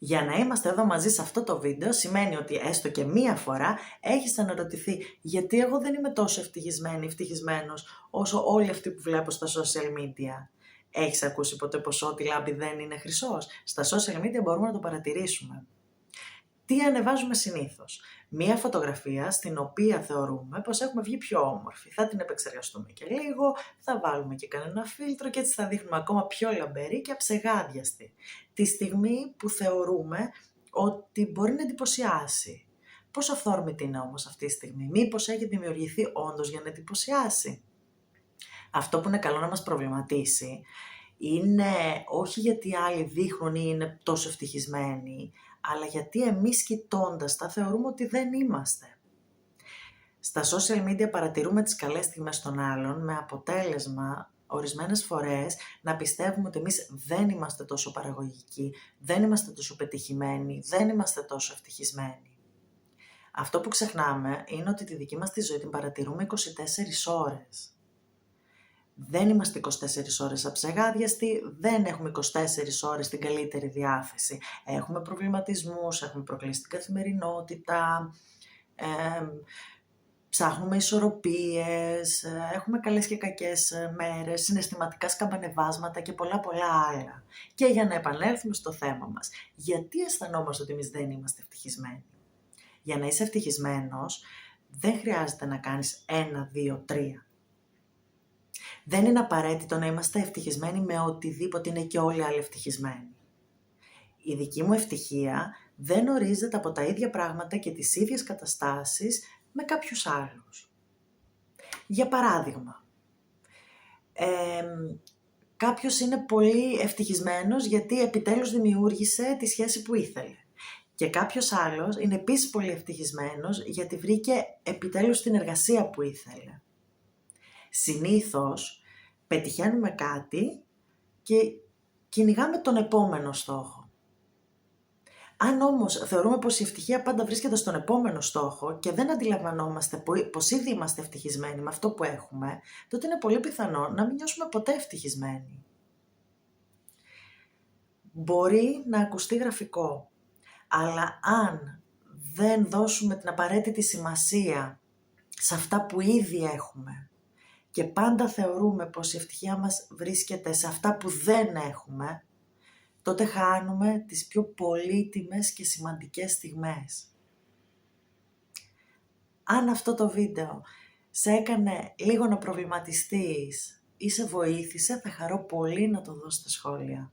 Για να είμαστε εδώ μαζί σε αυτό το βίντεο σημαίνει ότι έστω και μία φορά έχεις αναρωτηθεί γιατί εγώ δεν είμαι τόσο ευτυχισμένη, ευτυχισμένος όσο όλοι αυτοί που βλέπω στα social media. Έχεις ακούσει ποτέ πως ό,τι λάμπει δεν είναι χρυσός? Στα social media μπορούμε να το παρατηρήσουμε. Τι ανεβάζουμε συνήθως? Μία φωτογραφία στην οποία θεωρούμε πως έχουμε βγει πιο όμορφοι. Θα την επεξεργαστούμε και λίγο, θα βάλουμε και κανένα φίλτρο και έτσι θα δείχνουμε ακόμα πιο λαμπεροί και αψεγάδιαστοι. Τη στιγμή που θεωρούμε ότι μπορεί να εντυπωσιάσει. Πόσο αυθόρμητη είναι όμως αυτή τη στιγμή? Μήπως έχει δημιουργηθεί όντως για να εντυπωσιάσει? Αυτό που είναι καλό να μας προβληματίσει είναι όχι γιατί άλλοι δείχνουν ή είναι τόσο ευτυχισμένοι, αλλά γιατί εμείς κοιτώντας τα θεωρούμε ότι δεν είμαστε. Στα social media παρατηρούμε τις καλές στιγμές των άλλων με αποτέλεσμα ορισμένες φορές να πιστεύουμε ότι εμείς δεν είμαστε τόσο παραγωγικοί, δεν είμαστε τόσο πετυχημένοι, δεν είμαστε τόσο ευτυχισμένοι. Αυτό που ξεχνάμε είναι ότι τη δική μας τη ζωή την παρατηρούμε 24 ώρες. Δεν είμαστε 24 ώρες αψεγάδιαστοι, δεν έχουμε 24 ώρες την καλύτερη διάθεση. Έχουμε προβληματισμούς, έχουμε προκλήσει την καθημερινότητα, ψάχνουμε ισορροπίες, έχουμε καλές και κακές μέρες, συναισθηματικά σκαμπανεβάσματα και πολλά άλλα. Και για να επανέλθουμε στο θέμα μας, γιατί αισθανόμαστε ότι εμείς δεν είμαστε ευτυχισμένοι? Για να είσαι ευτυχισμένος δεν χρειάζεται να κάνεις 1, 2, 3. Δεν είναι απαραίτητο να είμαστε ευτυχισμένοι με οτιδήποτε είναι και όλοι οι άλλοι ευτυχισμένοι. Η δική μου ευτυχία δεν ορίζεται από τα ίδια πράγματα και τις ίδιες καταστάσεις με κάποιους άλλους. Για παράδειγμα, κάποιος είναι πολύ ευτυχισμένος γιατί επιτέλους δημιούργησε τη σχέση που ήθελε. Και κάποιος άλλος είναι επίσης πολύ ευτυχισμένος γιατί βρήκε επιτέλους την εργασία που ήθελε. Συνήθως πετυχαίνουμε κάτι και κυνηγάμε τον επόμενο στόχο. Αν όμως θεωρούμε πως η ευτυχία πάντα βρίσκεται στον επόμενο στόχο και δεν αντιλαμβανόμαστε πως ήδη είμαστε ευτυχισμένοι με αυτό που έχουμε, τότε είναι πολύ πιθανό να μην νιώσουμε ποτέ ευτυχισμένοι. Μπορεί να ακουστεί γραφικό, αλλά αν δεν δώσουμε την απαραίτητη σημασία σε αυτά που ήδη έχουμε και πάντα θεωρούμε πως η ευτυχία μας βρίσκεται σε αυτά που δεν έχουμε, τότε χάνουμε τις πιο πολύτιμες και σημαντικές στιγμές. Αν αυτό το βίντεο σε έκανε λίγο να προβληματιστείς ή σε βοήθησε, θα χαρώ πολύ να το δώσεις στα σχόλια.